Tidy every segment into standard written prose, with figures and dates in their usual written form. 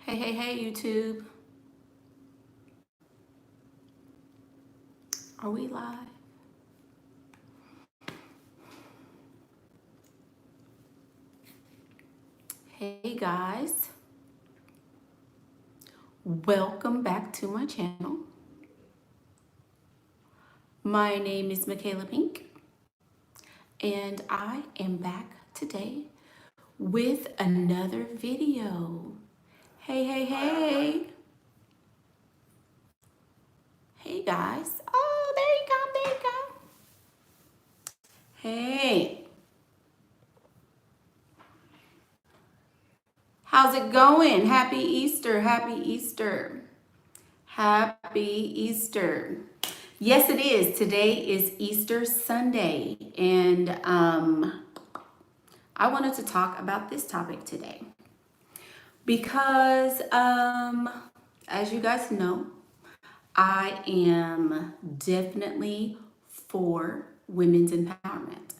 Hey, YouTube. Are we live? Hey, guys. Welcome back to my channel. My name is Michaela Pink, and I am back today with another video. Hey. Hey, guys. Oh, there you go. Hey. How's it going? Happy Easter. Happy Easter. Yes, it is. Today is Easter Sunday, and I wanted to talk about this topic today because, as you guys know, I am definitely for women's empowerment.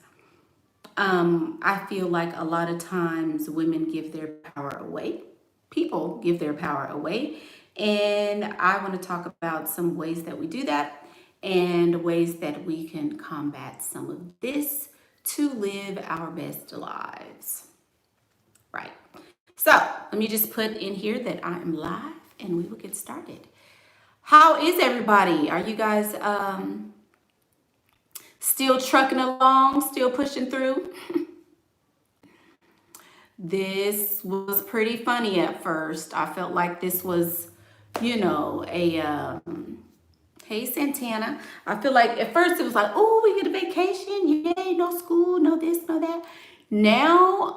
I feel like a lot of times women give their power away. People give their power away. And I want to talk about some ways that we do that and ways that we can combat some of this to live our best lives. Right. So let me just put in here that I am live and we will get started. How is everybody? Are you guys still trucking along, still pushing through? This was pretty funny at first. I felt like this was, a hey Santana. I feel like at first it was like, oh, we get a vacation, yay, no school, no this, no that. Now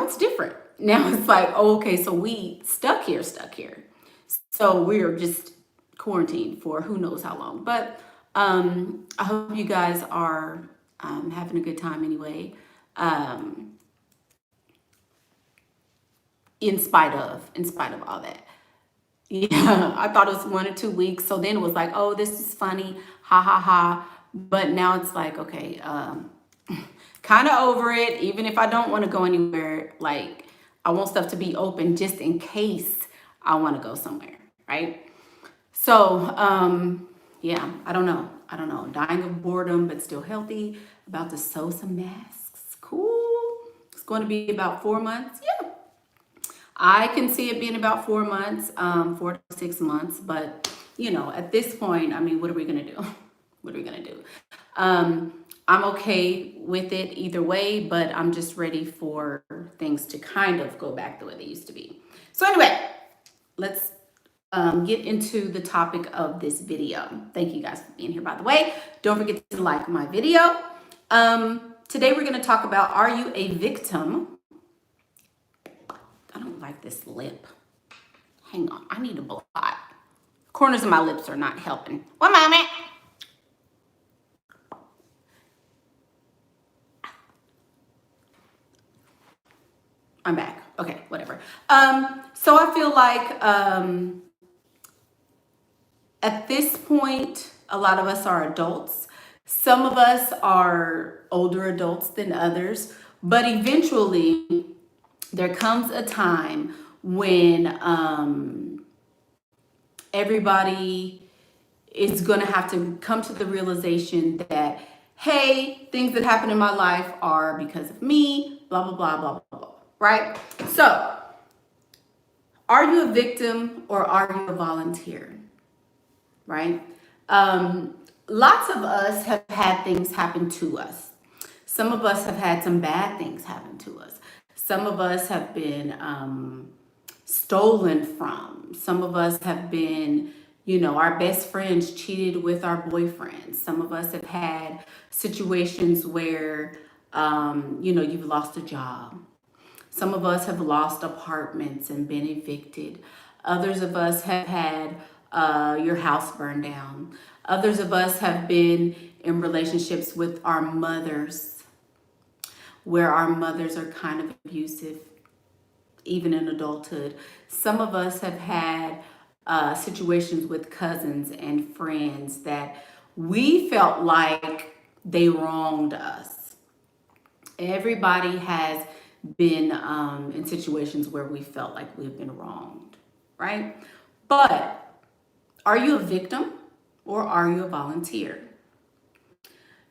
it's different. Now it's like, oh, okay, so we stuck here. So we're just quarantined for who knows how long. But I hope you guys are having a good time anyway. In spite of all that. Yeah, I thought it was 1 or 2 weeks. So then it was like, oh, this is funny, ha ha ha. But now it's like, okay, kind of over it. Even if I don't want to go anywhere, like I want stuff to be open just in case I want to go somewhere, right? So, yeah, I don't know. Dying of boredom, but still healthy. About to sew some masks. Cool. It's going to be about 4 months. Yeah. I can see it being about 4 months, 4 to 6 months. But, at this point, I mean, what are we going to do? I'm okay with it either way, but I'm just ready for things to kind of go back the way they used to be. So anyway, let's get into the topic of this video. Thank you guys for being here, by the way. Don't forget to like my video. Today we're going to talk about, are you a victim? I don't like this lip. Hang on, I need a blot. Corners of my lips are not helping. One moment. I'm back. Okay, whatever. So I feel like at this point, a lot of us are adults. Some of us are older adults than others, but eventually there comes a time when everybody is going to have to come to the realization that, hey, things that happen in my life are because of me, blah, blah, blah, blah, blah, blah, right? So, are you a victim or are you a volunteer, right? Lots of us have had things happen to us. Some of us have had some bad things happen to us. Some of us have been stolen from. Some of us have been, our best friends cheated with our boyfriends. Some of us have had situations where, you've lost a job. Some of us have lost apartments and been evicted. Others of us have had your house burned down. Others of us have been in relationships with our mothers, where our mothers are kind of abusive, even in adulthood. Some of us have had situations with cousins and friends that we felt like they wronged us. Everybody has been in situations where we felt like we've been wronged, right? But are you a victim or are you a volunteer?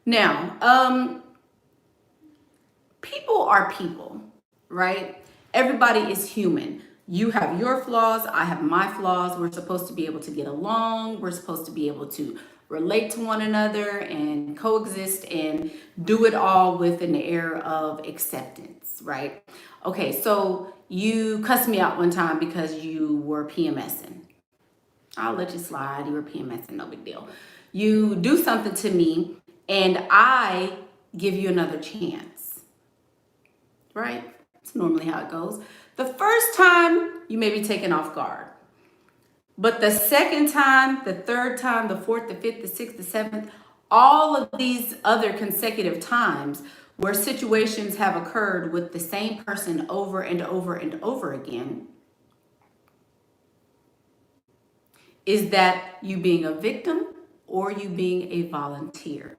Now, people are people, right? Everybody is human. You have your flaws, I have my flaws. We're supposed to be able to get along. We're supposed to be able to relate to one another and coexist and do it all with an air of acceptance, right? Okay, so you cussed me out one time because you were PMSing. I'll let you slide. You were PMSing, no big deal. You do something to me and I give you another chance, right? It's normally how it goes. The first time, you may be taken off guard. But the second time, the third time, the fourth, the fifth, the sixth, the seventh, all of these other consecutive times where situations have occurred with the same person over and over and over again, is that you being a victim or you being a volunteer?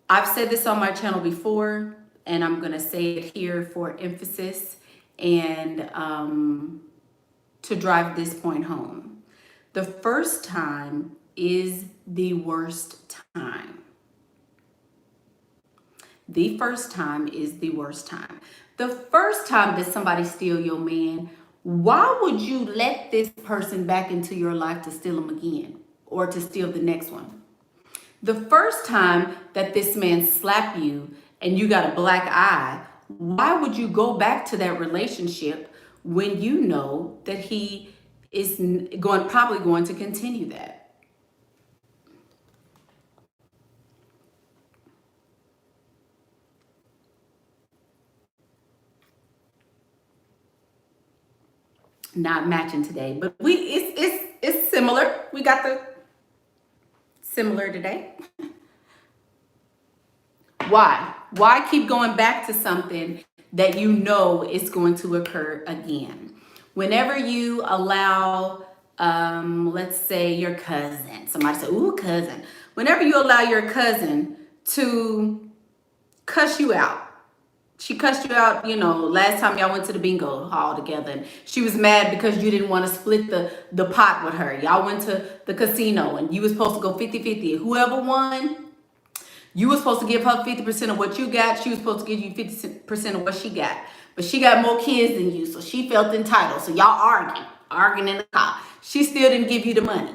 I've said this on my channel before, and I'm going to say it here for emphasis and to drive this point home. The first time is the worst time. The first time is the worst time. The first time that somebody steal your man, why would you let this person back into your life to steal him again or to steal the next one? The first time that this man slapped you and you got a black eye, why would you go back to that relationship when you know that he is probably going to continue that? Not matching today, but it's similar. We got the similar today. Why? Why keep going back to something that you know is going to occur again? Whenever you allow, let's say your cousin, somebody say, ooh, cousin. Whenever you allow your cousin to cuss you out, she cussed you out, last time y'all went to the bingo hall together and she was mad because you didn't want to split the pot with her. Y'all went to the casino and you was supposed to go 50-50. Whoever won, you were supposed to give her 50% of what you got. She was supposed to give you 50% of what she got. But she got more kids than you, so she felt entitled. So y'all arguing in the car. She still didn't give you the money.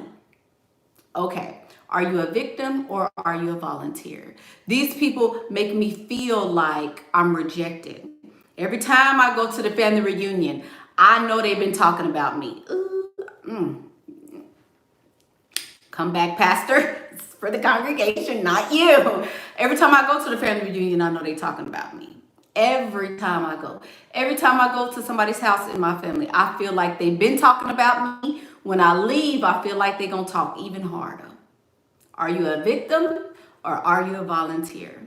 Okay. Are you a victim or are you a volunteer? These people make me feel like I'm rejected. Every time I go to the family reunion, I know they've been talking about me. Come back, Pastor. It's for the congregation, not you. Every time I go to the family reunion, I know they're talking about me. Every time I go. Every time I go to somebody's house in my family, I feel like they've been talking about me. When I leave, I feel like they're going to talk even harder. Are you a victim or are you a volunteer?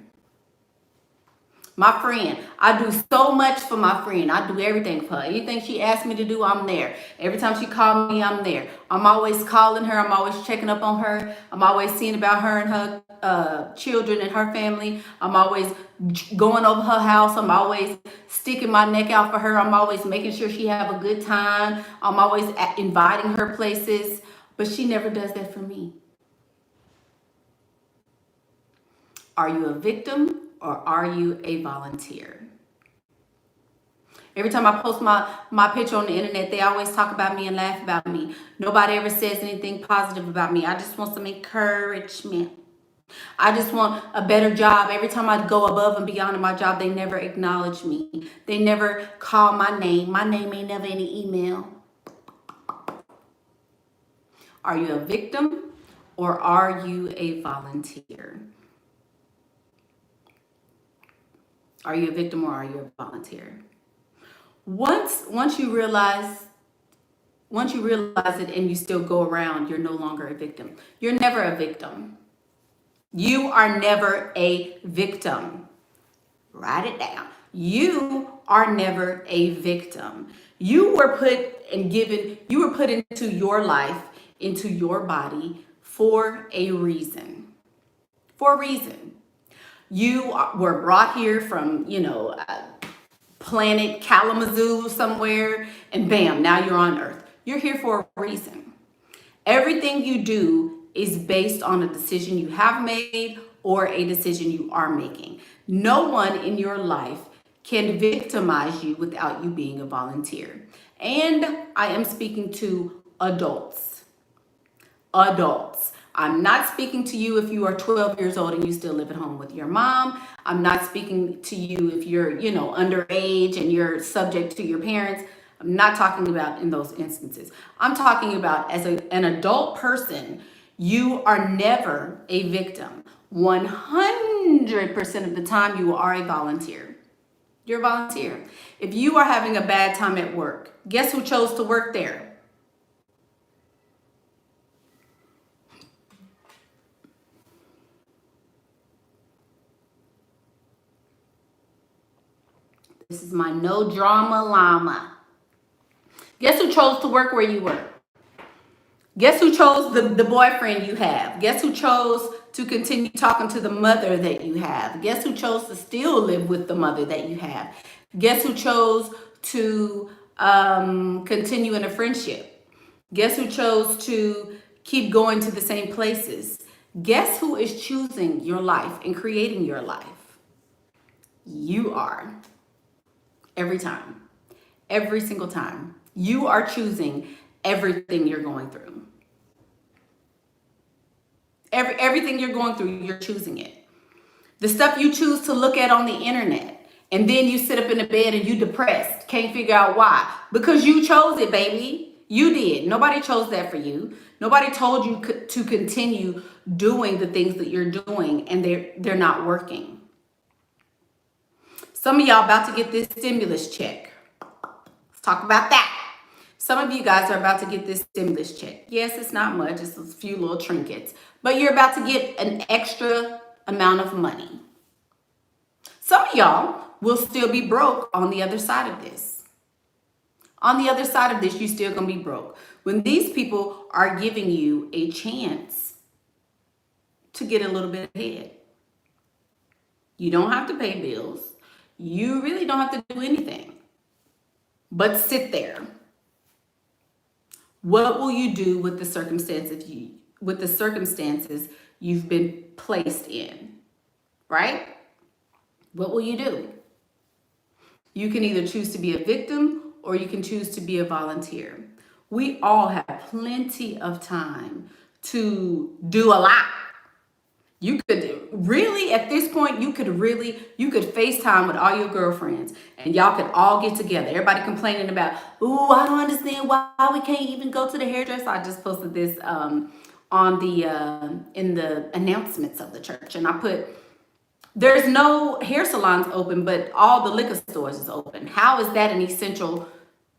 My friend, I do so much for my friend. I do everything for her. Anything she asks me to do, I'm there. Every time she calls me, I'm there. I'm always calling her. I'm always checking up on her. I'm always seeing about her and her children and her family. I'm always going over her house. I'm always sticking my neck out for her. I'm always making sure she have a good time. I'm always inviting her places. But she never does that for me. Are you a victim or are you a volunteer? Every time I post my picture on the internet, they always talk about me and laugh about me. Nobody ever says anything positive about me. I just want some encouragement. I just want a better job. Every time I go above and beyond in my job, they never acknowledge me. They never call my name. My name ain't never in the email. Are you a victim or are you a volunteer? Are you a victim or are you a volunteer? Once you realize it and you still go around, you're no longer a victim. You're never a victim. You are never a victim. Write it down. You are never a victim. You were put into your life, into your body for a reason. For a reason. You were brought here from, planet Kalamazoo somewhere, and bam, now you're on Earth. You're here for a reason. Everything you do is based on a decision you have made or a decision you are making. No one in your life can victimize you without you being a volunteer. And I am speaking to adults. Adults. I'm not speaking to you if you are 12 years old and you still live at home with your mom. I'm not speaking to you if you're, underage and you're subject to your parents. I'm not talking about in those instances. I'm talking about as an adult person, you are never a victim. 100% of the time, you are a volunteer. You're a volunteer. If you are having a bad time at work, guess who chose to work there? This is my no drama llama. Guess who chose to work where you work? Guess who chose the boyfriend you have? Guess who chose to continue talking to the mother that you have? Guess who chose to still live with the mother that you have? Guess who chose to continue in a friendship? Guess who chose to keep going to the same places? Guess who is choosing your life and creating your life? You are. Every time. Every single time. You are choosing everything you're going through. Everything you're going through, you're choosing it. The stuff you choose to look at on the internet, and then you sit up in the bed and you depressed, can't figure out why. Because you chose it, baby. You did. Nobody chose that for you. Nobody told you to continue doing the things that you're doing, and they're not working. Some of y'all about to get this stimulus check. Let's talk about that. Some of you guys are about to get this stimulus check. Yes, it's not much. It's a few little trinkets. But you're about to get an extra amount of money. Some of y'all will still be broke on the other side of this. On the other side of this, you're still going to be broke. When these people are giving you a chance to get a little bit ahead. You don't have to pay bills. You really don't have to do anything but sit there. What will you do with the circumstances you've been placed in? Right? What will you do? You can either choose to be a victim or you can choose to be a volunteer. We all have plenty of time to do a lot. You could really, at this point, you could FaceTime with all your girlfriends and y'all could all get together. Everybody complaining about, ooh, I don't understand why we can't even go to the hairdresser. I just posted this on in the announcements of the church. And I put, there's no hair salons open, but all the liquor stores is open. How is that an essential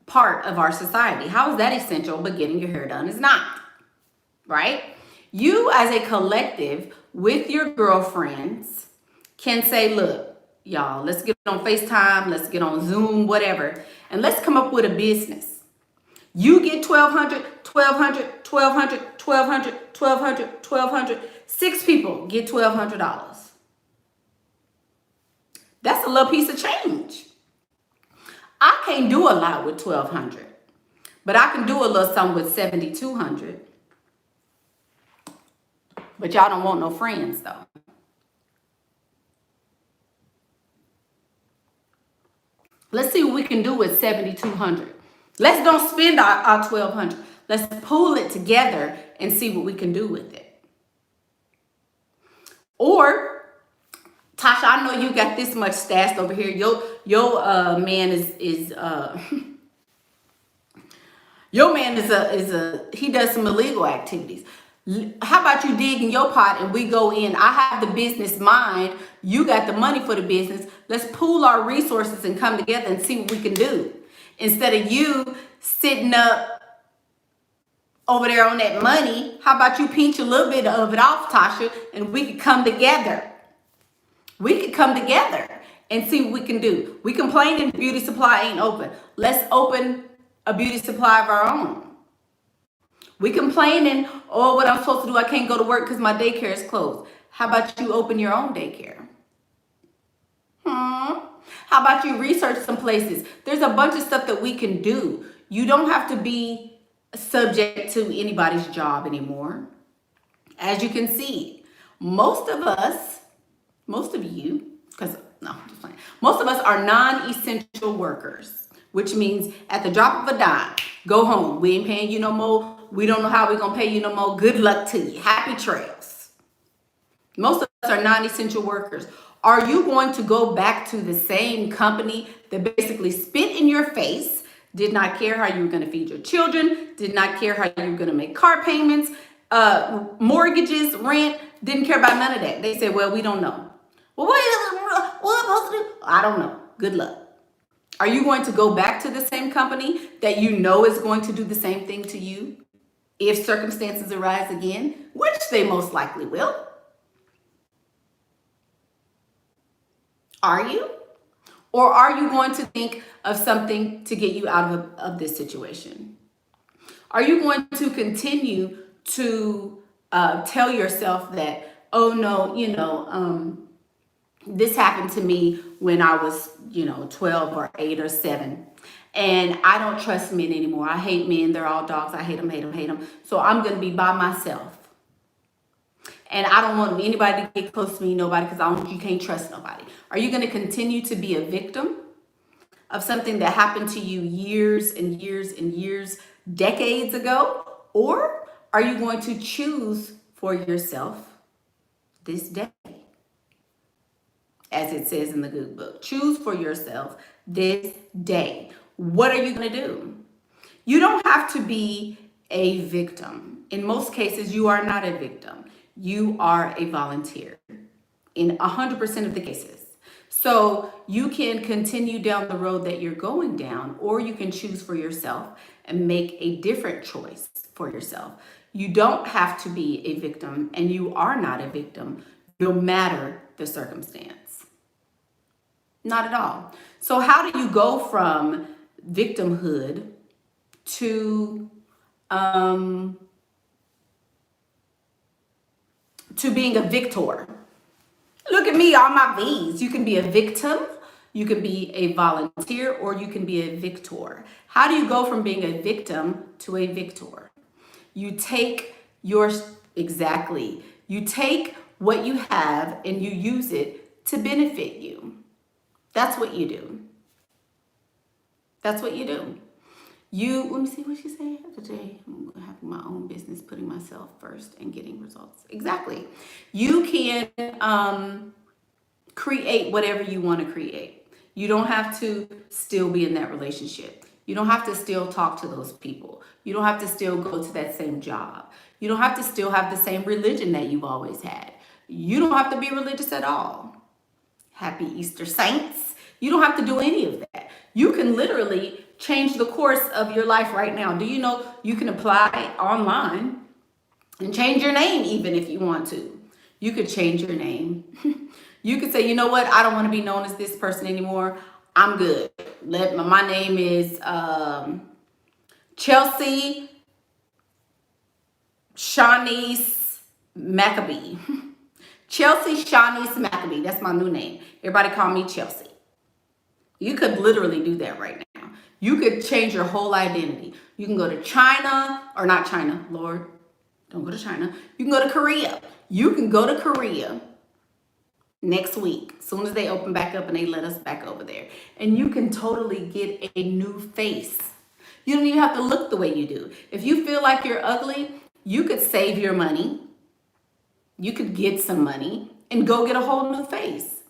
part of our society? How is that essential, but getting your hair done is not, right? You as a collective with your girlfriends can say, look, y'all, let's get on FaceTime, let's get on Zoom, whatever, and let's come up with a business. You get $1,200, $1,200, $1,200, $1,200, $1,200, $1,200. 6 people get $1,200. That's a little piece of change. I can't do a lot with $1,200, but I can do a little something with $7,200. But y'all don't want no friends, though. Let's see what we can do with $7,200. Let's don't spend our $1,200. Let's pool it together and see what we can do with it. Or, Tasha, I know you got this much stashed over here. Your man is your man he does some illegal activities. How about you dig in your pot and we go in? I have the business mind. You got the money for the business. Let's pool our resources and come together and see what we can do. Instead of you sitting up over there on that money, how about you pinch a little bit of it off, Tasha, and we could come together. We could come together and see what we can do. We complain and beauty supply ain't open. Let's open a beauty supply of our own. We complaining, oh, what I'm supposed to do, I can't go to work because my daycare is closed. How about you open your own daycare? How How about you research some places? There's a bunch of stuff that we can do. You don't have to be subject to anybody's job anymore. As you can see, most of us, most of you, because no, I'm just playing. Most of us are non-essential workers, which means at the drop of a dime, go home. We ain't paying you no more. We don't know how we're gonna pay you no more. Good luck to you. Happy trails. Most of us are non-essential workers. Are you going to go back to the same company that basically spit in your face, did not care how you were going to feed your children, did not care how you were going to make car payments, mortgages, rent, didn't care about none of that? They said, well, we don't know. Well, what am I supposed to do? I don't know. Good luck. Are you going to go back to the same company that you know is going to do the same thing to you if circumstances arise again, which they most likely will? Are you? Or are you going to think of something to get you out of this situation? Are you going to continue to tell yourself that, oh no, this happened to me when I was, 12 or 8 or 7. And I don't trust men anymore. I hate men. They're all dogs. I hate them, hate them, hate them. So I'm going to be by myself. And I don't want anybody to get close to me, nobody, because you can't trust nobody. Are you going to continue to be a victim of something that happened to you years and years and years, decades ago? Or are you going to choose for yourself this day? As it says in the good book, choose for yourself this day. What are you going to do? You don't have to be a victim. In most cases, you are not a victim. You are a volunteer in 100% of the cases. So you can continue down the road that you're going down, or you can choose for yourself and make a different choice for yourself. You don't have to be a victim, and you are not a victim, no matter the circumstance. Not at all. So how do you go from victimhood to being a victor? Look at me, all my V's. You can be a victim, you can be a volunteer, or you can be a victor. How do you go from being a victim to a victor? You take you take what you have and you use it to benefit you. That's what you do. That's what you do. Let me see what she said today. I'm having my own business, putting myself first and getting results. Exactly. You can create whatever you want to create. You don't have to still be in that relationship. You don't have to still talk to those people. You don't have to still go to that same job. You don't have to still have the same religion that you've always had. You don't have to be religious at all. Happy Easter Saints. You don't have to do any of that. You can literally change the course of your life right now. Do you know you can apply online and change your name even if you want to? You could change your name. You could say, you know what? I don't want to be known as this person anymore. I'm good. My name is Chelsea Shanice Maccabee. Chelsea Shanice Maccabee. That's my new name. Everybody call me Chelsea. You could literally do that right now. You could change your whole identity. You can go to China, or not China, Lord, don't go to China. You can go to Korea. You can go to Korea next week, as soon as they open back up and they let us back over there. And you can totally get a new face. You don't even have to look the way you do. If you feel like you're ugly, you could save your money. You could get some money and go get a whole new face.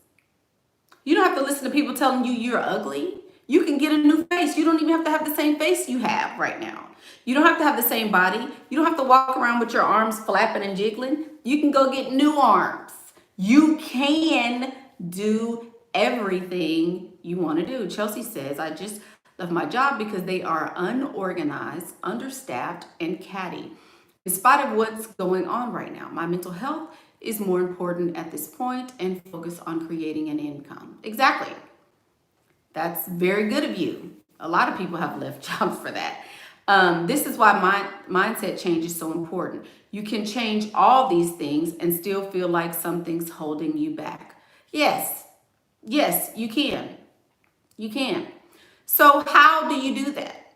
You don't have to listen to people telling you you're ugly. You can get a new face. You don't even have to have the same face you have right now. You don't have to have the same body. You don't have to walk around with your arms flapping and jiggling. You can go get new arms. You can do everything you want to do. Chelsea says, I just left my job because they are unorganized, understaffed, and catty. In spite of what's going on right now, my mental health is more important at this point and focus on creating an income. Exactly. That's very good of you. A lot of people have left jobs for that. This is why mindset change is so important. You can change all these things and still feel like something's holding you back. Yes, you can. You can. So how do you do that?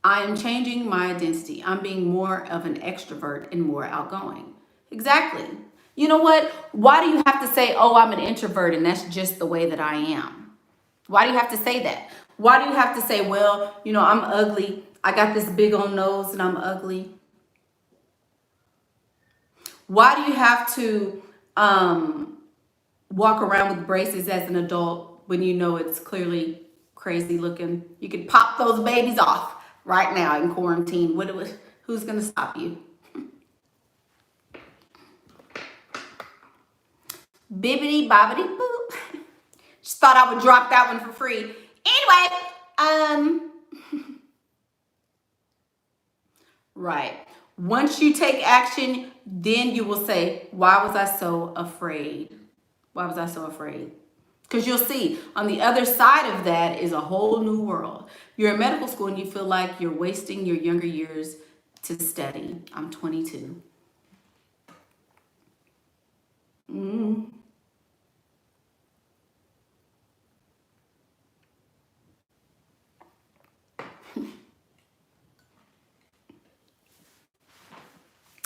I am changing my identity. I'm being more of an extrovert and more outgoing. Exactly. You know what? Why do you have to say, oh, I'm an introvert and that's just the way that I am? Why do you have to say that? Why do you have to say, well, I'm ugly. I got this big old nose and I'm ugly. Why do you have to walk around with braces as an adult when you know it's clearly crazy looking? You could pop those babies off right now in quarantine. Who's going to stop you? Bibbity bobbity boop. Just thought I would drop that one for free. Anyway, right. Once you take action, then you will say, why was I so afraid? Why was I so afraid? Because you'll see on the other side of that is a whole new world. You're in medical school and you feel like you're wasting your younger years to study. I'm 22.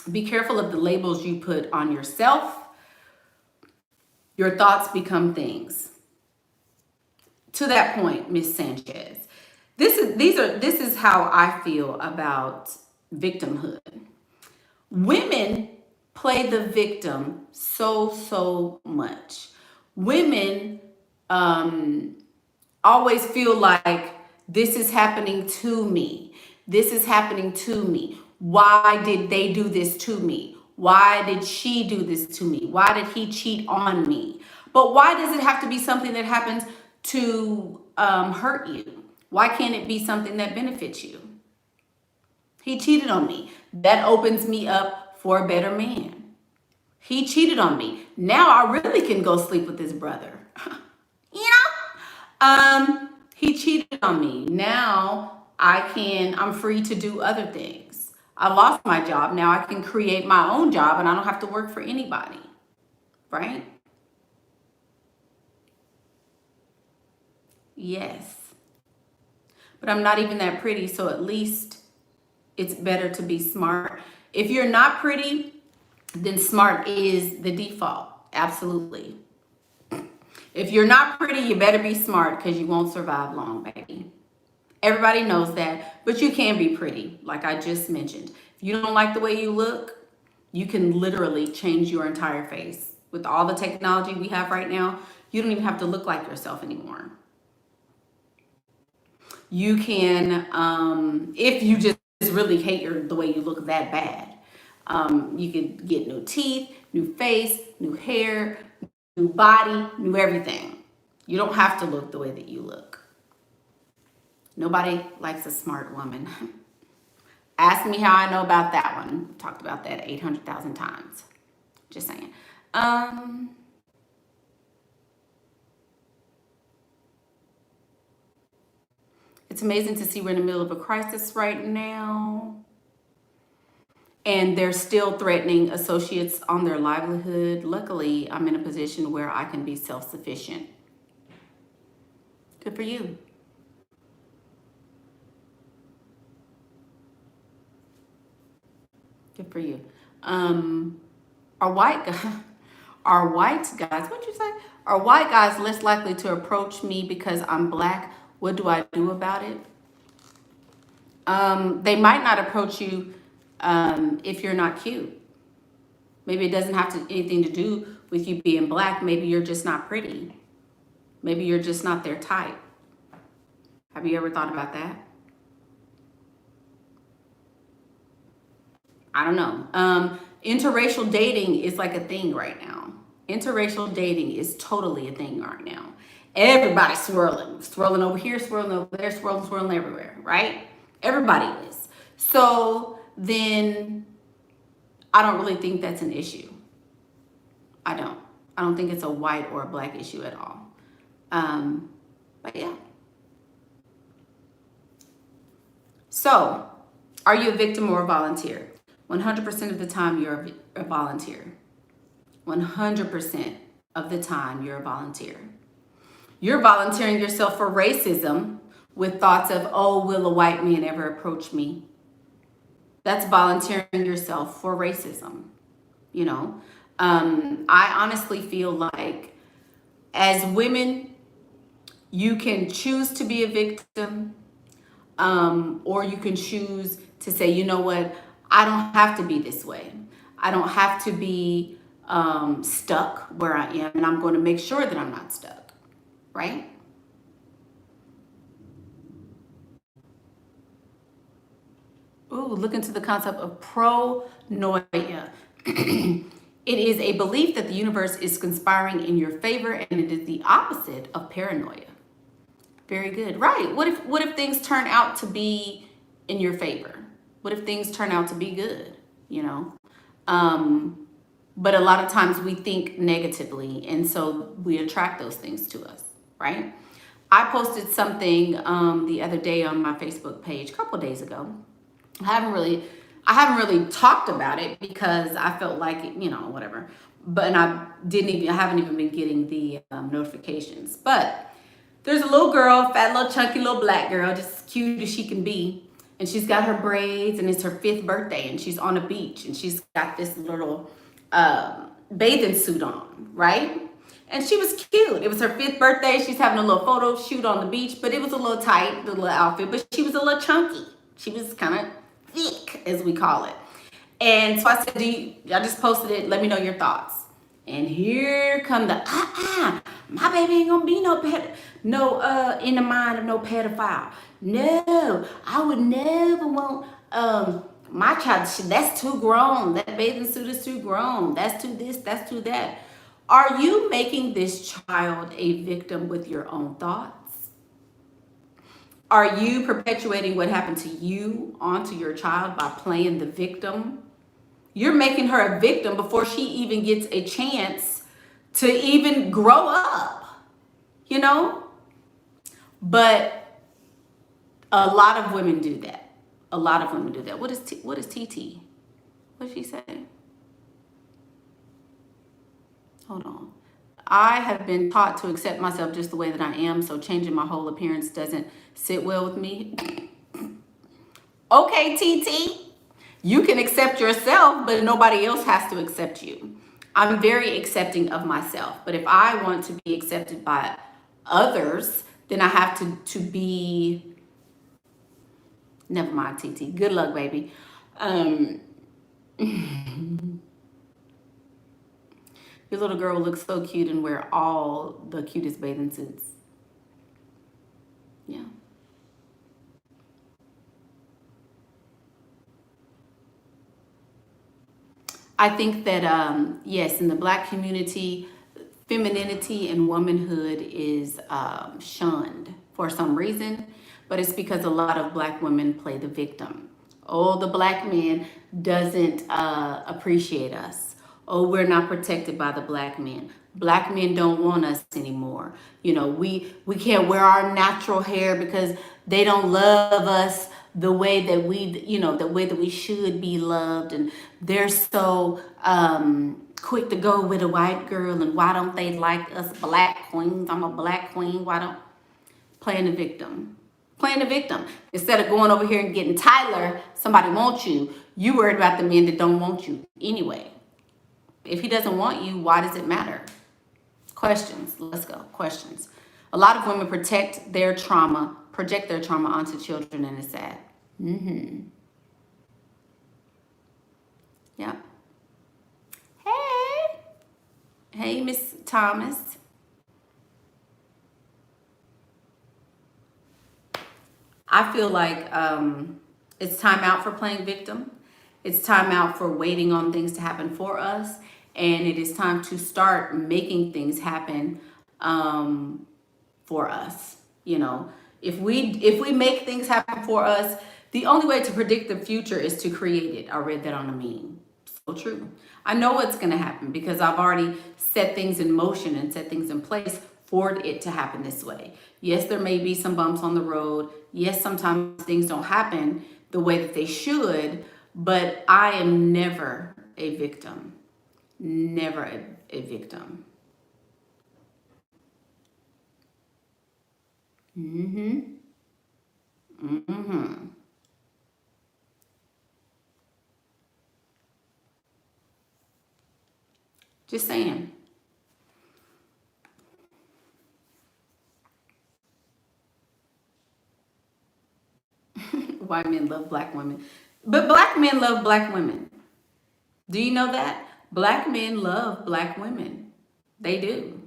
Be careful of the labels you put on yourself. Your thoughts become things. To that point, Miss Sanchez, this is how I feel about victimhood. Women play the victim so much. Women always feel like this is happening to me. This is happening to me. Why did they do this to me? Why did she do this to me? Why did he cheat on me? But why does it have to be something that happens to hurt you? Why can't it be something that benefits you? He cheated on me. That opens me up for a better man. He cheated on me. Now I really can go sleep with his brother. He cheated on me. Now I'm free to do other things. I lost my job. Now I can create my own job and I don't have to work for anybody. Right? Yes. But I'm not even that pretty, so at least it's better to be smart. If you're not pretty, then smart is the default. Absolutely. If you're not pretty, you better be smart because you won't survive long, baby. Everybody knows that, but you can be pretty, like I just mentioned. If you don't like the way you look, you can literally change your entire face. With all the technology we have right now, you don't even have to look like yourself anymore. You can, if you just really hate the way you look that bad, you could get new teeth, new face, new hair, new body, new everything. You don't have to look the way that you look. Nobody likes a smart woman. Ask me how I know about that one. Talked about that 800,000 times. Just saying. It's amazing to see we're in the middle of a crisis right now. And they're still threatening associates on their livelihood. Luckily, I'm in a position where I can be self-sufficient. Good for you. Good for you. Are white guys, what'd you say? Are white guys less likely to approach me because I'm black? What do I do about it? They might not approach you if you're not cute. Maybe it doesn't have anything to do with you being black. Maybe you're just not pretty. Maybe you're just not their type. Have you ever thought about that? I don't know. Interracial dating is like a thing right now. Interracial dating is totally a thing right now. Everybody's swirling over here, swirling over there, swirling everywhere, right? Everybody is. So then I don't really think that's an issue. I don't think it's a white or a black issue at all. But yeah. So, are you a victim or a volunteer? 100% of the time you're a volunteer. 100% of the time you're a volunteer. You're volunteering yourself for racism with thoughts of, oh, will a white man ever approach me? That's volunteering yourself for racism, you know? I honestly feel like as women, you can choose to be a victim, or you can choose to say, you know what, I don't have to be this way. I don't have to be stuck where I am, and I'm going to make sure that I'm not stuck, right? Ooh, look into the concept of pronoia. It is a belief that the universe is conspiring in your favor, and it is the opposite of paranoia. Very good. Right. What if things turn out to be in your favor? What if things turn out to be good? You know? But a lot of times we think negatively, and so we attract those things to us, right? I posted something the other day on my Facebook page, a couple days ago. I haven't really talked about it because I felt like it, whatever. But and I haven't even been getting the notifications. But there's a little girl, fat little chunky little black girl, just as cute as she can be, and she's got her braids, and it's her 5th birthday, and she's on a beach, and she's got this little bathing suit on, right? And she was cute. It was her 5th birthday. She's having a little photo shoot on the beach, but it was a little tight, the little outfit, but she was a little chunky. She was kind of thick, as we call it. And so I said, I just posted it. Let me know your thoughts. And here come the, my baby ain't gonna be in the mind of no pedophile. No, I would never want, my child, that's too grown. That bathing suit is too grown. That's too this, that's too that. Are you making this child a victim with your own thoughts? Are you perpetuating what happened to you onto your child by playing the victim? You're making her a victim before she even gets a chance to even grow up, you know? But a lot of women do that. A lot of women do that. What is TT? What did she say? Hold on. I have been taught to accept myself just the way that I am, so changing my whole appearance doesn't sit well with me. Okay, TT. You can accept yourself, but nobody else has to accept you. I'm very accepting of myself, but if I want to be accepted by others, then I have to be, never mind, TT. Good luck, baby. Your little girl looks so cute and wear all the cutest bathing suits. Yeah. I think that, yes, in the Black community, femininity and womanhood is shunned for some reason, but it's because a lot of Black women play the victim. Oh, the Black man doesn't appreciate us. Oh, we're not protected by the Black men. Black men don't want us anymore. We can't wear our natural hair because they don't love us the way that we should be loved, and they're so quick to go with a white girl, and why don't they like us Black queens? I'm a Black queen. Why don't playing the victim? Playing the victim. Instead of going over here and getting Tyler, somebody wants you. You worried about the men that don't want you anyway. If he doesn't want you, why does it matter? Questions. Let's go. Questions. A lot of women project their trauma onto children, and it's sad. Yeah. Hey. Hey, Miss Thomas. I feel like it's time out for playing victim. It's time out for waiting on things to happen for us. And it is time to start making things happen for us. If we make things happen for us, the only way to predict the future is to create it. I read that on a meme. So true. I know what's going to happen because I've already set things in motion and set things in place for it to happen this way. Yes, there may be some bumps on the road. Yes, sometimes things don't happen the way that they should, but I am never a victim. Never a victim. Mm-hmm. Mm-hmm. Just saying. White men love black women. But black men love black women. Do you know that? Black men love black women. They do.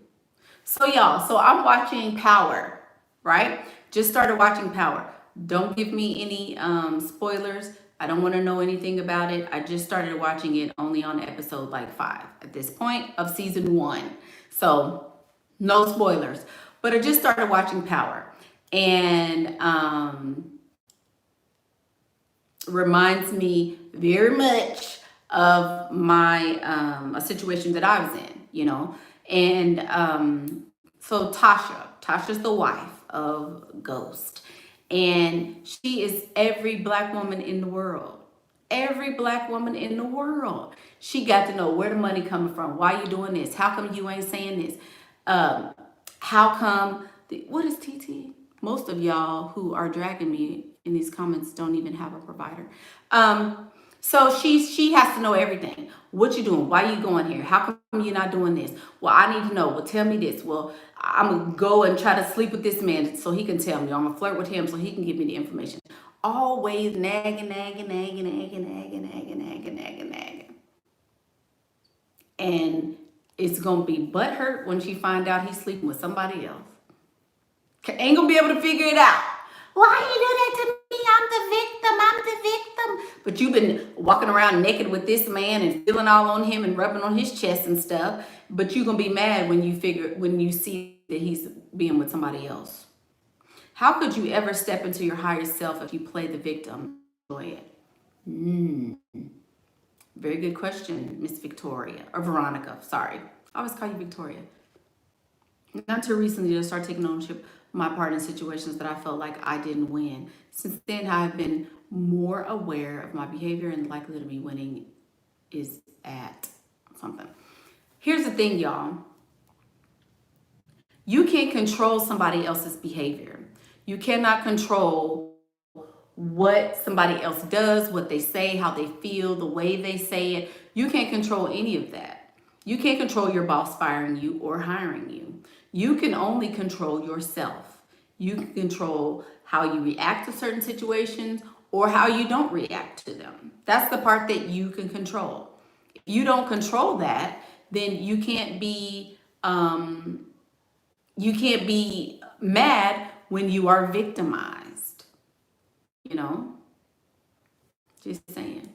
So y'all, so I'm watching Power, right? Just started watching Power. Don't give me any spoilers. I don't want to know anything about it. I just started watching it only on episode like 5 at this point of season 1. So no spoilers. But I just started watching Power. And reminds me very much of my a situation that I was in, you know. And so Tasha's the wife of Ghost, and she is every black woman in the world. Every black woman in the world. She got to know where the money coming from. Why you doing this? How come you ain't saying this? Um, how come? What is TT? Most of y'all who are dragging me in these comments don't even have a provider. So she has to know everything. What you doing? Why you going here? How come you're not doing this? Well, I need to know. Well, tell me this. Well, I'm gonna go and try to sleep with this man so he can tell me. I'm gonna flirt with him so he can give me the information. Always nagging, nagging, nagging, nagging, nagging, nagging, nagging, nagging, nagging. And it's gonna be butthurt when she find out he's sleeping with somebody else. Ain't gonna be able to figure it out. Why you do that to me? I'm the victim. But you've been walking around naked with this man and feeling all on him and rubbing on his chest and stuff. But you're gonna be mad when you see that he's being with somebody else. How could you ever step into your higher self if you play the victim? Enjoy it. Very good question, Miss Victoria or Veronica. Sorry, I always call you Victoria. Not too recently, to start taking ownership of my part in situations that I felt like I didn't win. Since then, I've been more aware of my behavior, and the likelihood of me winning is at something. Here's the thing, y'all. You can't control somebody else's behavior. You cannot control what somebody else does, what they say, how they feel, the way they say it. You can't control any of that. You can't control your boss firing you or hiring you. You can only control yourself. You can control how you react to certain situations or how you don't react to them. That's the part that you can control. If you don't control that, then you can't be mad when you are victimized. You know? Just saying.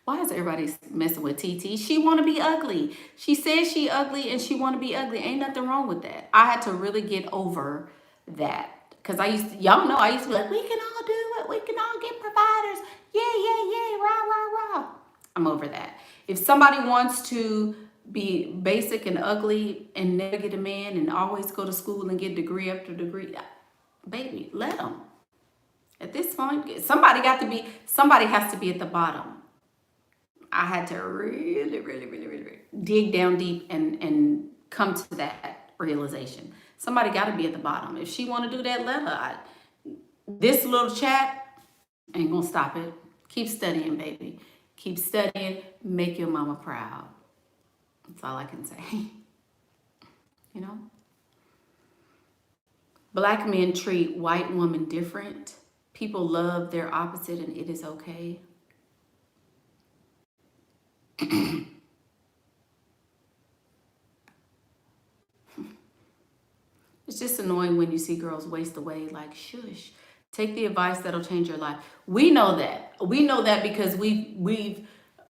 Why is everybody messing with TT? She want to be ugly. She says she ugly and she want to be ugly. Ain't nothing wrong with that. I had to really get over that. Because y'all know, I used to be like, we can all do it. We can all get providers. Yeah, rah, rah, rah. I'm over that. If somebody wants to be basic and ugly and never get a man and always go to school and get degree after degree, baby, let them. At this point, somebody has to be at the bottom. I had to really dig down deep and come to that realization. Somebody got to be at the bottom. If she want to do that, let her. This little chat ain't gonna stop it. Keep studying, baby. Keep studying. Make your mama proud. That's all I can say. You know? Black men treat white women different. People love their opposite, and it is okay. It's just annoying when you see girls waste away like, shush. Take the advice that'll change your life. We know that. We know that because we're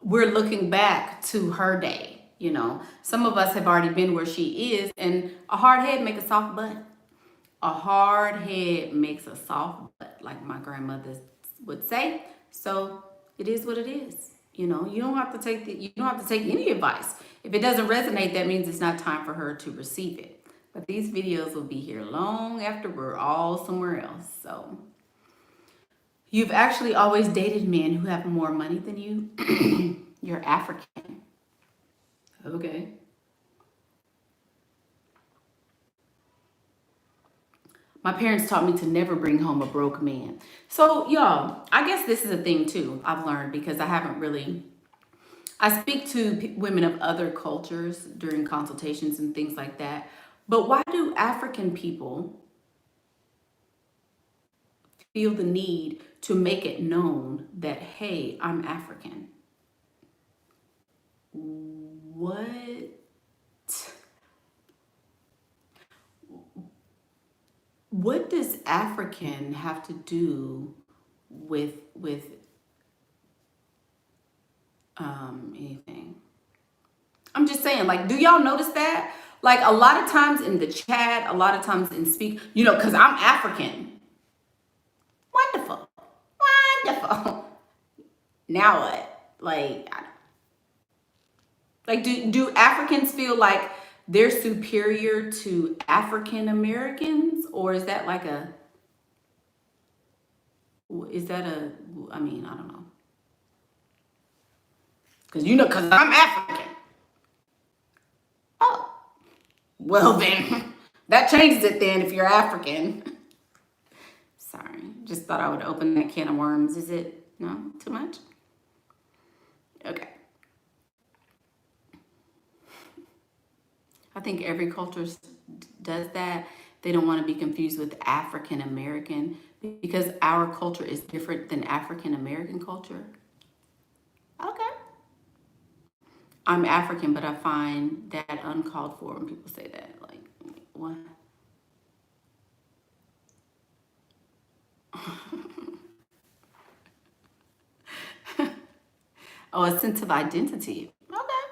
looking back to her day, you know. Some of us have already been where she is, and a hard head makes a soft butt. A hard head makes a soft butt, like my grandmother would say. So it is what it is. You know, you don't have to take any advice. If it doesn't resonate, that means it's not time for her to receive it. But these videos will be here long after we're all somewhere else. So you've actually always dated men who have more money than you. You're African. Okay. My parents taught me to never bring home a broke man. So, y'all, I guess this is a thing too I've learned because I haven't really. I speak to women of other cultures during consultations and things like that. But why do African people feel the need to make it known that, hey, I'm African? What? What does African have to do with anything? I'm just saying, like, do y'all notice that? Like a lot of times in the chat, a lot of times in speak, because I'm African. Wonderful. Wonderful. Now what? Like do Africans feel like they're superior to African Americans? Or is that like I mean, I don't know. Because I'm African. Oh, well then, that changes it then if you're African. Sorry, just thought I would open that can of worms. Is it, no, too much? Okay. I think every culture does that. They don't want to be confused with African American because our culture is different than African American culture. Okay. I'm African, but I find that uncalled for when people say that. Like, what? Oh, a sense of identity. Okay.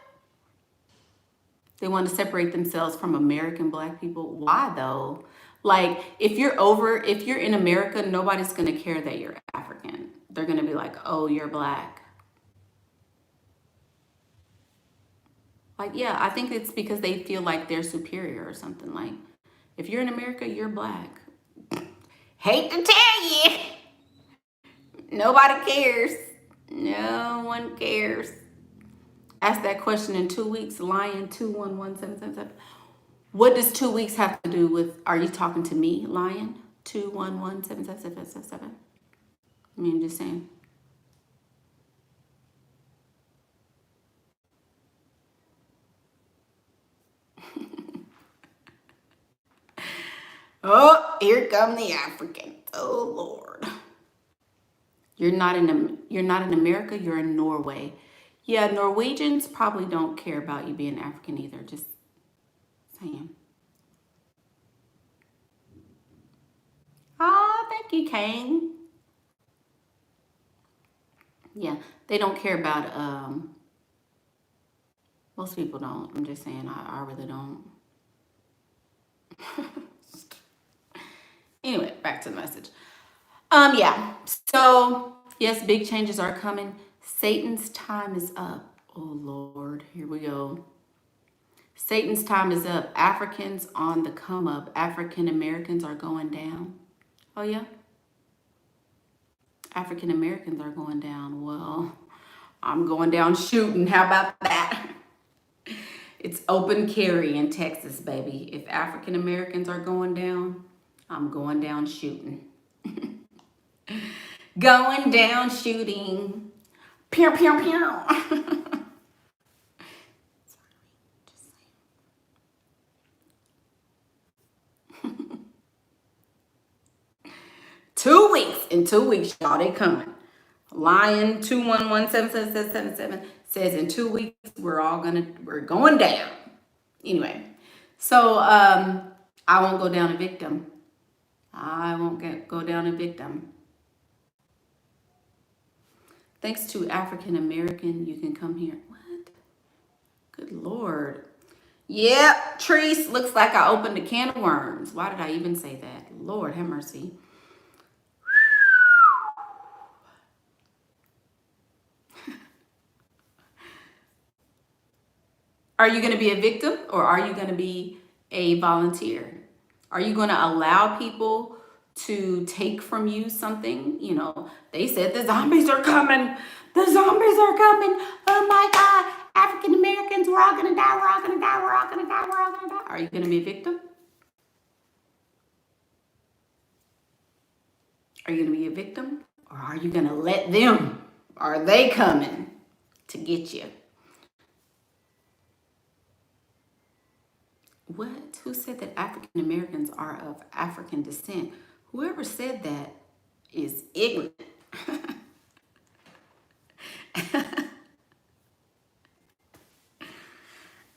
They want to separate themselves from American Black people. Why though? Like, if you're in America, nobody's going to care that you're African. They're going to be like, oh, you're Black. Like, yeah, I think it's because they feel like they're superior or something. Like, if you're in America, you're Black. Hate to tell you, nobody cares. No one cares. Ask that question in 2 weeks, Lion 211777. What does 2 weeks have to do with, are you talking to me, Lion 2117777? I mean, just saying. Oh, here come the Africans. Oh Lord. You're not in America, you're in Norway. Yeah, Norwegians probably don't care about you being African either. Just saying. Oh, thank you, Kane. Yeah, they don't care about most people don't. I'm just saying I really don't. Anyway, back to the message. Yeah. So yes, big changes are coming. Satan's time is up. Oh Lord, here we go. Satan's time is up. Africans on the come up. African Americans are going down. Oh yeah? African Americans are going down. Well, I'm going down shooting. How about that? It's open carry in Texas, baby. If African Americans are going down, I'm going down shooting. Going down shooting. Pew, pew, pew. 2 weeks. In 2 weeks, y'all, they coming. Lion 2117777 says in 2 weeks we're going down. Anyway, so I won't go down a victim. I won't go down a victim. Thanks to African American, you can come here. What? Good Lord. Yep, Treese, looks like I opened a can of worms. Why did I even say that? Lord have mercy. Are you going to be a victim or are you going to be a volunteer? Are you going to allow people to take from you something? They said the zombies are coming. The zombies are coming. Oh my God. African Americans, we're all gonna die, we're all gonna die, we're all gonna die, we're all gonna die. Are you gonna be a victim? Are you gonna be a victim? Or are you gonna let them? Are they coming to get you? What? Who said that African Americans are of African descent? Whoever said that is ignorant.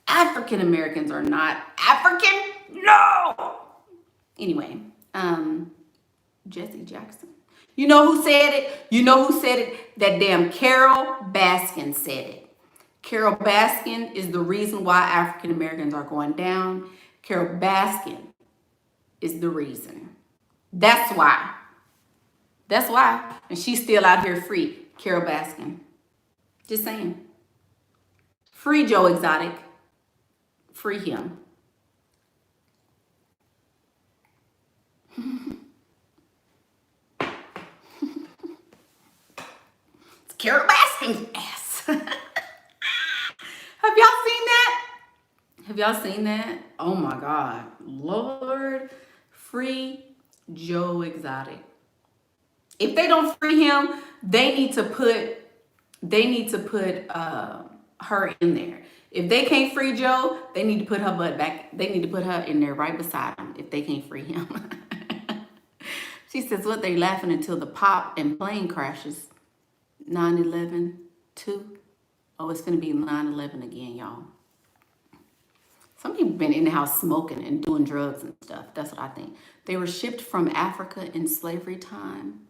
African Americans are not African? No! Anyway, Jesse Jackson. You know who said it? You know who said it? That damn Carol Baskin said it. Carol Baskin is the reason why African Americans are going down. Carol Baskin is the reason. That's why. That's why. And she's still out here free. Carol Baskin. Just saying. Free Joe Exotic. Free him. It's Carol Baskin's ass. Have y'all seen that? Have y'all seen that? Oh my God. Lord, free Joe Exotic. If they don't free him, they need to put her in there. If they can't free Joe, they need to put her butt back. They need to put her in there right beside him if they can't free him. She says, what, they laughing until the pop and plane crashes. 9/11, 2. Oh, it's going to be 9/11 again, y'all. Some people been in the house smoking and doing drugs and stuff. That's what I think. They were shipped from Africa in slavery time.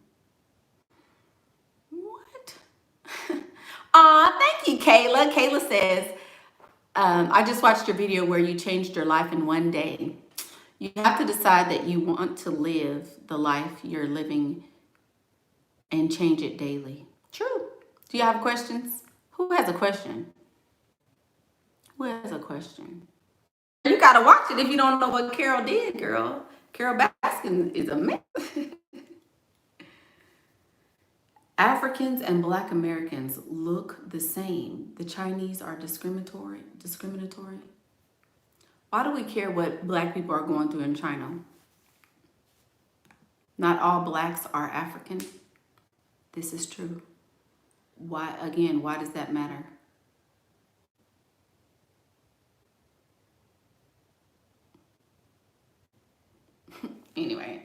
What? Thank you, Kayla. Kayla says, I just watched your video where you changed your life in one day. You have to decide that you want to live the life you're living and change it daily. True. Do you have questions? Who has a question? Who has a question? You got to watch it if you don't know what Carol did, girl. Carol Baskin is amazing. Africans and Black Americans look the same. The Chinese are discriminatory. Why do we care what Black people are going through in China? Not all Blacks are African. This is true. Why, again, why does that matter? Anyway,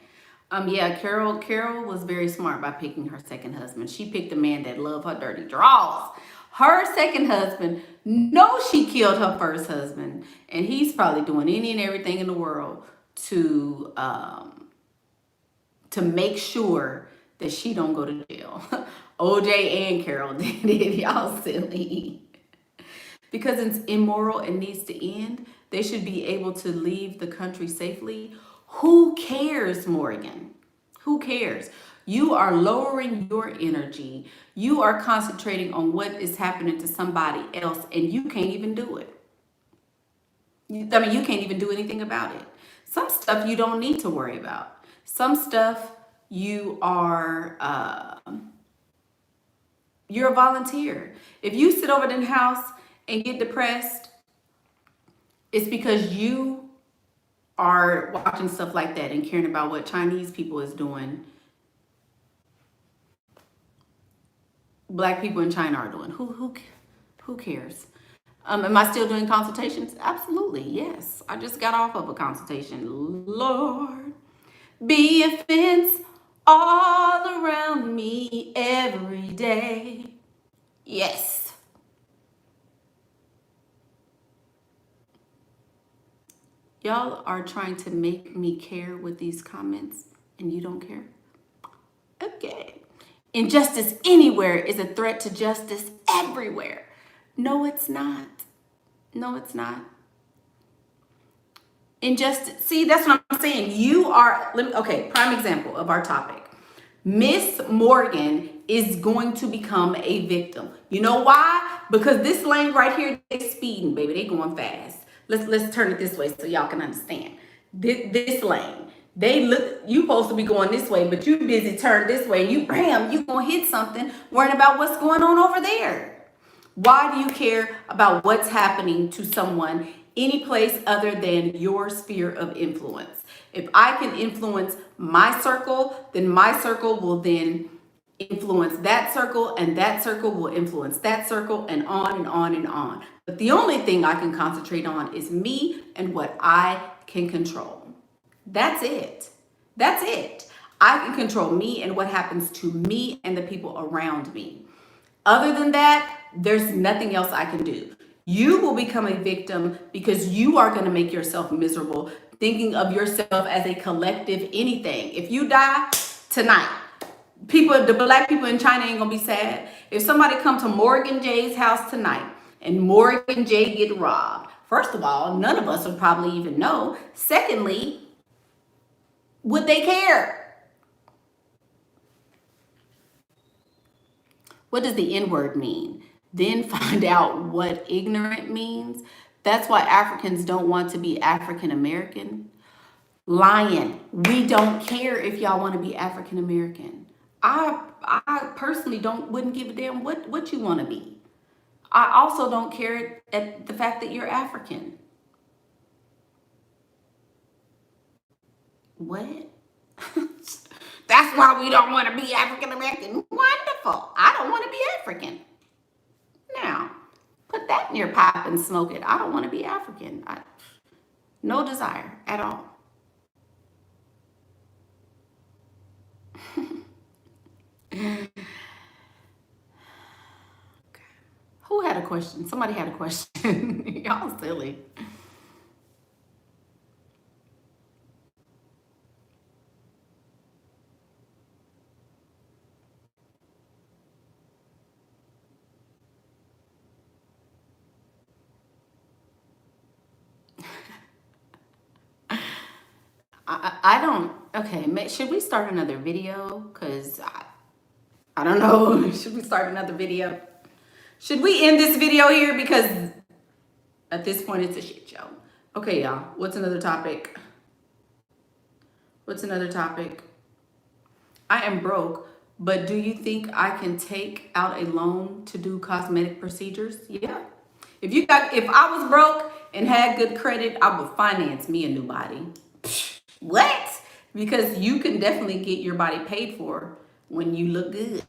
yeah, Carol was very smart by picking her second husband. She picked a man that loved her dirty draws. Her second husband knows she killed her first husband, and he's probably doing any and everything in the world to make sure that she don't go to jail. OJ and Carol did it. Y'all silly. Because it's immoral and needs to end. They should be able to leave the country safely. Who cares, Morgan? Who cares? You are lowering your energy. You are concentrating on what is happening to somebody else, and you can't even do it. You can't even do anything about it. Some stuff you don't need to worry about. Some stuff you are, you're a volunteer. If you sit over in the house and get depressed, it's because you are watching stuff like that and caring about what Chinese people is doing. Black people in China are doing. Who cares? Am I still doing consultations? Absolutely, yes. I just got off of a consultation. Lord, be a fence all around me every day. Yes. Y'all are trying to make me care with these comments, and you don't care? Okay. Injustice anywhere is a threat to justice everywhere. No, it's not. No, it's not. Injustice. See, that's what I'm saying. You are, okay, prime example of our topic. Miss Morgan is going to become a victim. You know why? Because this lane right here, they speeding, baby. They going fast. Let's turn it this way so y'all can understand. This lane. You supposed to be going this way, but you busy turn this way. You gonna hit something, worrying about what's going on over there. Why do you care about what's happening to someone any place other than your sphere of influence? If I can influence my circle, then my circle will then influence that circle, and that circle will influence that circle, and on and on and on. But the only thing I can concentrate on is me and what I can control. That's it. That's it. I can control me and what happens to me and the people around me. Other than that, there's nothing else I can do. You will become a victim because you are going to make yourself miserable thinking of yourself as a collective anything. If you die tonight, the black people in China ain't gonna be sad. If somebody come to Morgan J's house tonight and Morgan J get robbed, first of all, none of us would probably even know. Secondly, would they care? What does the N-word mean? Then find out what ignorant means. That's why Africans don't want to be African American. Lying. We don't care if y'all want to be African American. I personally wouldn't give a damn what you want to be. I also don't care at the fact that you're African. What? That's why we don't want to be African American. Wonderful. I don't want to be African. Now, put that in your pipe and smoke it. I don't want to be African. No desire at all. Who had a question? Somebody had a question. Y'all silly. I don't. Okay, should we start another video? Because I don't know. Should we start another video? Should we end this video here? Because at this point, it's a shit show. Okay, y'all. What's another topic? What's another topic? I am broke, but do you think I can take out a loan to do cosmetic procedures? Yeah. If I was broke and had good credit, I would finance me a new body. What? Because you can definitely get your body paid for when you look good.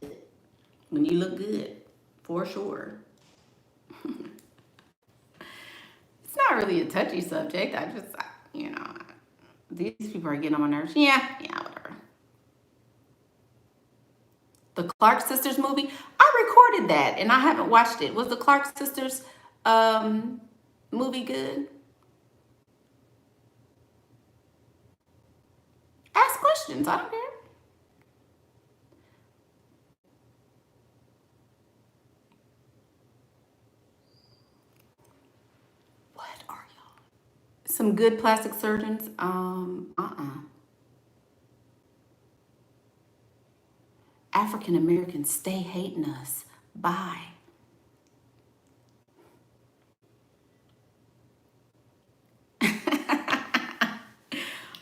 When you look good, for sure. It's not really a touchy subject. These people are getting on my nerves. Yeah, whatever. The Clark Sisters movie, I recorded that and I haven't watched it. Was the Clark Sisters movie good? Ask questions. I don't care. What are y'all? Some good plastic surgeons? African Americans, stay hating us. Bye.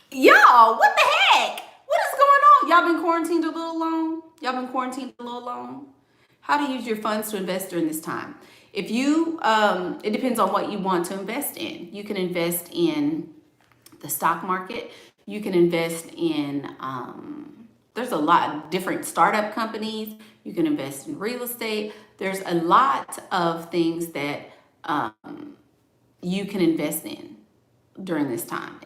Y'all, what the heck? What is going on? Y'all been quarantined a little long? How to use your funds to invest during this time. If you, it depends on what you want to invest in. You can invest in the stock market. You can invest in, there's a lot of different startup companies. You can invest in real estate. There's a lot of things that you can invest in during this time.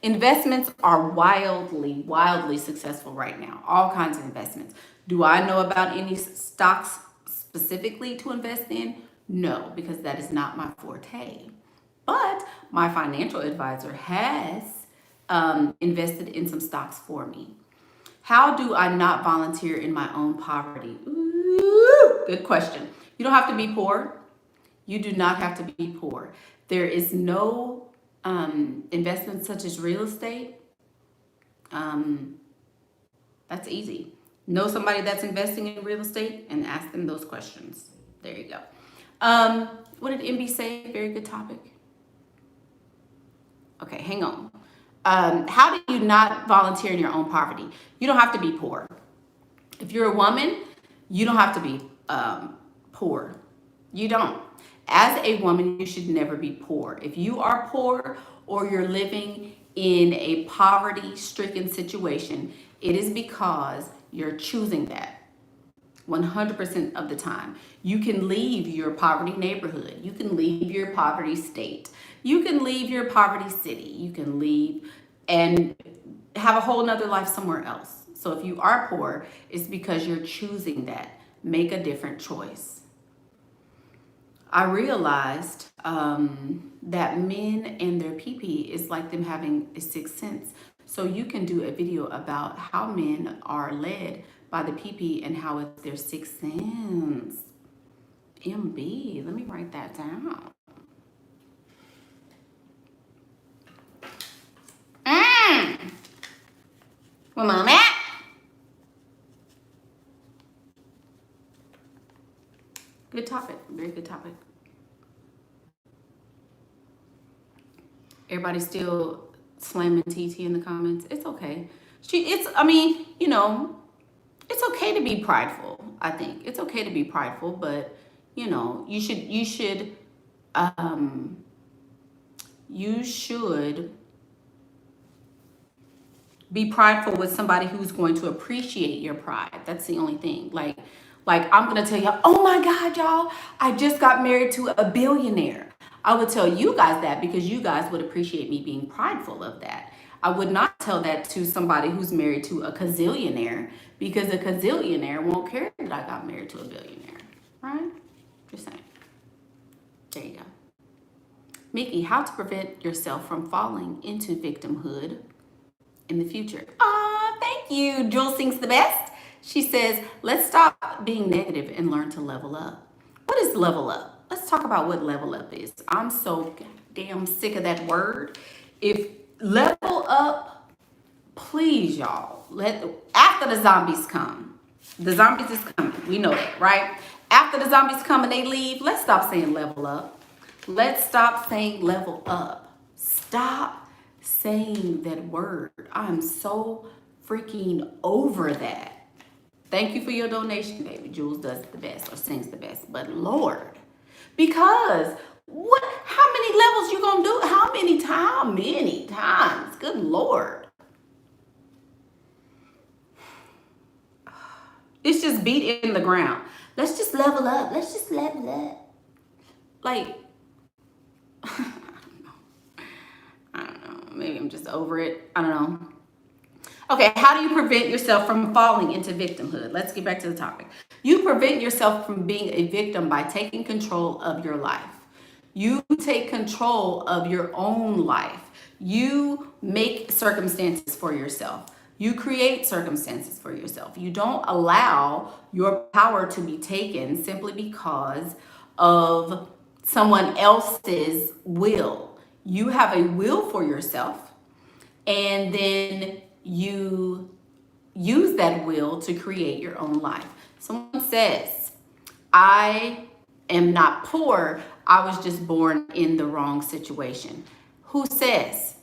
Investments are wildly successful right now. All kinds of investments. Do I know about any stocks specifically to invest in? No, because that is not my forte. But my financial advisor has invested in some stocks for me. How do I not volunteer in my own poverty? Ooh, good question. You don't have to be poor. You do not have to be poor. There is no investments such as real estate. That's easy. Know somebody that's investing in real estate and ask them those questions. There you go. What did MB say? Very good topic. Okay, hang on. How do you not volunteer in your own poverty? You don't have to be poor. If you're a woman, you don't have to be poor. You don't. As a woman, you should never be poor. If you are poor or you're living in a poverty-stricken situation, it is because you're choosing that. 100% of the time. You can leave your poverty neighborhood. You can leave your poverty state. You can leave your poverty city. You can leave and have a whole nother life somewhere else. So if you are poor, it's because you're choosing that. Make a different choice. I realized that men and their pee-pee is like them having a sixth sense. So you can do a video about how men are led by the pee-pee and how it's their sixth sense. MB, let me write that down. Well, mom, good topic. Very good topic. Everybody's still slamming TT in the comments. It's okay. I mean, it's okay to be prideful. I think it's okay to be prideful, but you should be prideful with somebody who's going to appreciate your pride. That's the only thing. Like I'm gonna tell you, oh my God, y'all, I just got married to a billionaire. I would tell you guys that because you guys would appreciate me being prideful of that. I would not tell that to somebody who's married to a gazillionaire because a gazillionaire won't care that I got married to a billionaire, right? Just saying. There you go. Mickey, how to prevent yourself from falling into victimhood in the future. Thank you. Jewel sings the best. She says, let's stop being negative and learn to level up. What is level up? Let's talk about what level up is. I'm so damn sick of that word. If level up, please, y'all, after the zombies come, the zombies is coming. We know that, right? After the zombies come and they leave, let's stop saying level up. Let's stop saying level up. Stop saying that word. I'm so freaking over that. Thank you for your donation, baby. Jules does the best or sings the best. But Lord, because how many levels you gonna do? How many times? Good Lord. It's just beat in the ground. Let's just level up. Let's just level up. Like, I don't know. Maybe I'm just over it. I don't know. Okay, how do you prevent yourself from falling into victimhood? Let's get back to the topic. You prevent yourself from being a victim by taking control of your life. You take control of your own life. You make circumstances for yourself. You create circumstances for yourself. You don't allow your power to be taken simply because of someone else's will. You have a will for yourself, and then you use that will to create your own life. Someone says, I am not poor, I was just born in the wrong situation. Who says?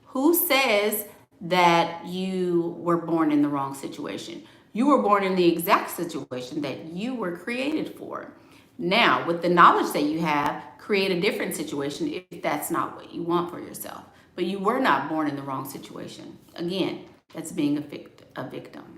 Who says that you were born in the wrong situation? You were born in the exact situation that you were created for. Now, with the knowledge that you have, create a different situation if that's not what you want for yourself. But you were not born in the wrong situation. Again, that's being a victim.